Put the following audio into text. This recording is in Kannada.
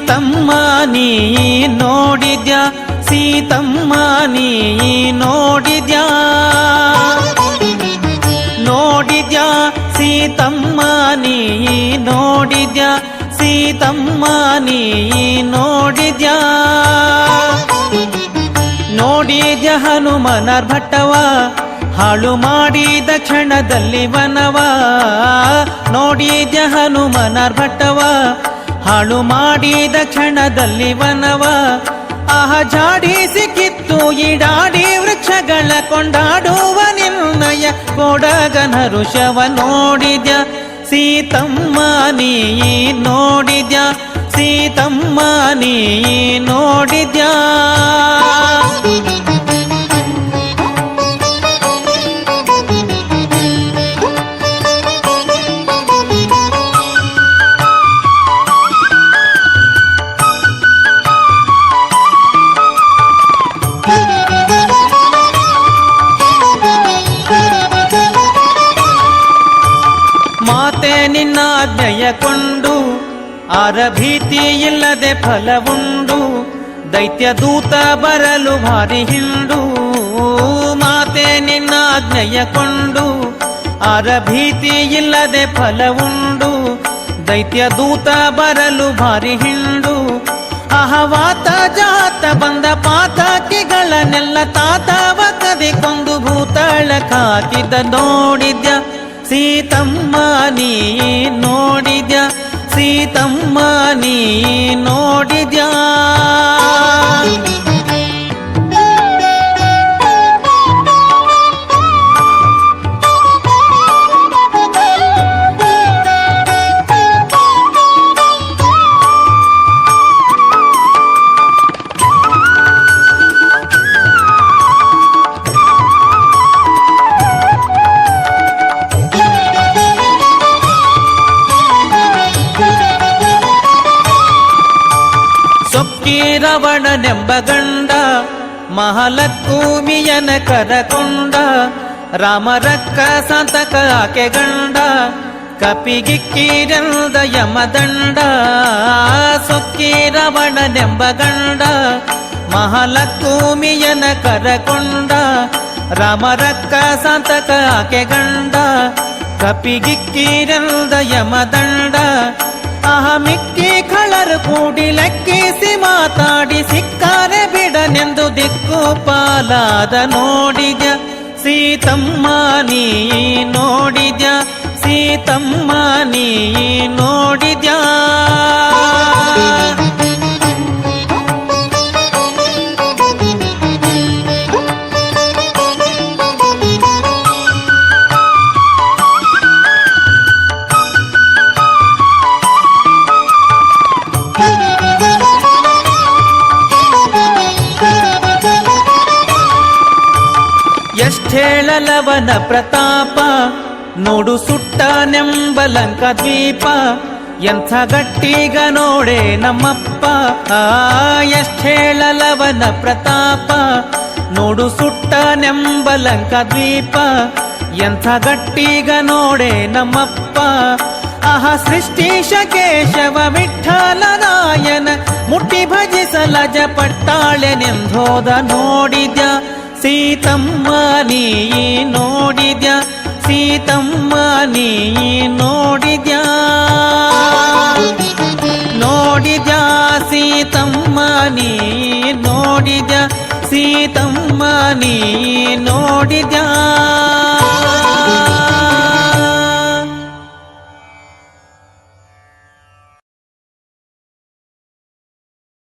ಸೀತಮ್ಮ ನೀ ನೋಡಿದ್ಯಾ ಸೀತಮ್ಮ ನೀ ನೋಡಿದ್ಯಾ ನೋಡಿದ್ಯಾ ಸೀತಮ್ಮ ನೀ ನೋಡಿದ್ಯಾ ಸೀತಮ್ಮ ನೀ ನೋಡಿದ್ಯಾ ನೋಡಿದ್ಯಾ ಹನುಮನರ್ ಭಟ್ಟವ ಹಾಳು ಮಾಡಿದ ಕ್ಷಣದಲ್ಲಿ ವನವ ನೋಡಿದ್ಯಾ ಹನುಮನರ್ ಭಟ್ಟವ ಹಾಳು ಮಾಡಿದ ಕ್ಷಣದಲ್ಲಿ ವನವ ಆಹ ಜಾಡಿಸಿ ಕಿತ್ತು ಈಡಾಡಿ ವೃಕ್ಷಗಳ ಕೊಂಡಾಡುವ ನಿರ್ಣಯ ಕೊಡಗನ ಋಷವ ನೋಡಿದ್ಯಾ ಸೀತಮ್ಮ ನೀ ನೋಡಿದ್ಯಾ ಸೀತಮ್ಮ ನೀ ನೋಡಿದ್ಯಾ ನಿನ್ನಾಜ್ಞೆಯಕೊಂಡು ಆರ ಭೀತಿ ಇಲ್ಲದೆ ಫಲವುಂಡು ದೈತ್ಯ ದೂತ ಬರಲು ಭಾರಿ ಹಿಂಡು ಮಾತೆ ನಿನ್ನಾಜ್ಞೆಯಕೊಂಡು ಆರ ಭೀತಿ ಇಲ್ಲದೆ ಫಲವುಂಡು ದೈತ್ಯ ದೂತ ಬರಲು ಭಾರಿ ಹಿಂಡು ಅಹವಾತ ಜಾತ ಬಂದ ಪಾತಕಿಗಳನ್ನೆಲ್ಲ ತಾತವ ಕದಿ ಕೊಂದು ಭೂತಳ ಕಾಕಿದ ನೋಡಿದ್ಯ ಸೀತಮ್ಮ ನೀ ನೋಡಿದ್ಯಾ ಸೀತಮ್ಮ ನೀ ನೋಡಿದ್ಯಾ ರವಣನೆಂಬ ಗಂಡ ಮಹಾಲಕ್ಷ್ಮಿಯನ ಕರಕೊಂಡ ರಾಮರಕ್ಕ ಸಂತಕ ಆಕೆ ಗಂಡ ಕಪಿಗಿಕ್ಕಿರೆಂದ ಯಮದಂಡ ಸೊಕ್ಕಿ ರವಣನೆಂಬ ಗಂಡ ಮಹಾಲಕ್ಷ್ಮಿಯನ ಕರಕೊಂಡ ರಾಮರಕ್ಕ ಸಂತಕ ಆಕೆ ಗಂಡ ಕಪಿಗಿಕ್ಕಿರೆಂದ ಯಮದಂಡ ಮಿಕ್ಕಿ ಕಳರು ಕೂಡಿ ಲೆಕ್ಕಿಸಿ ಮಾತಾಡಿ ಸಿಕ್ಕಾರೆ ಬಿಡನೆಂದು ದಿಕ್ಕು ಪಾಲಾದ ನೋಡಿದ್ಯ ಸೀತಮ್ಮ ನೀ ನೋಡಿದ್ಯ ಸೀತಮ್ಮ ನೀ ನೋಡಿದ್ಯಾ ಎಷ್ಟೇಳಲವನ ಪ್ರತಾಪ ನೋಡು ಸುಟ್ಟನೆಂಬಲಂಕ ದ್ವೀಪ ಎಂಥ ಗಟ್ಟಿಗ ನೋಡೆ ನಮ್ಮಪ್ಪ ಎಷ್ಟೇಳಲವನ ಪ್ರತಾಪ ನೋಡು ಸುಟ್ಟನೆಂಬಲಂಕ ದ್ವೀಪ ಎಂಥ ಗಟ್ಟಿಗ ನೋಡೆ ನಮ್ಮಪ್ಪ ಸೃಷ್ಟೀಶ ಕೇಶವ ವಿಠ್ಠಲರಾಯನ ಮುಟ್ಟಿ ಭಜಿಸಲ ಜಪಟ್ಟಾಳೆನೆಂದೋದ ನೋಡಿದ್ಯ ಸೀತಮ್ಮ ನೀ ನೋಡಿದ್ಯಾ ಸೀತಮ್ಮ ನೀ ನೋಡಿದ್ಯಾ ನೋಡಿದ್ಯಾ ಸೀತಮ್ಮ ನೀ ನೋಡಿದ್ಯಾ ಸೀತಮ್ಮ ನೀ ನೋಡಿದ್ಯಾ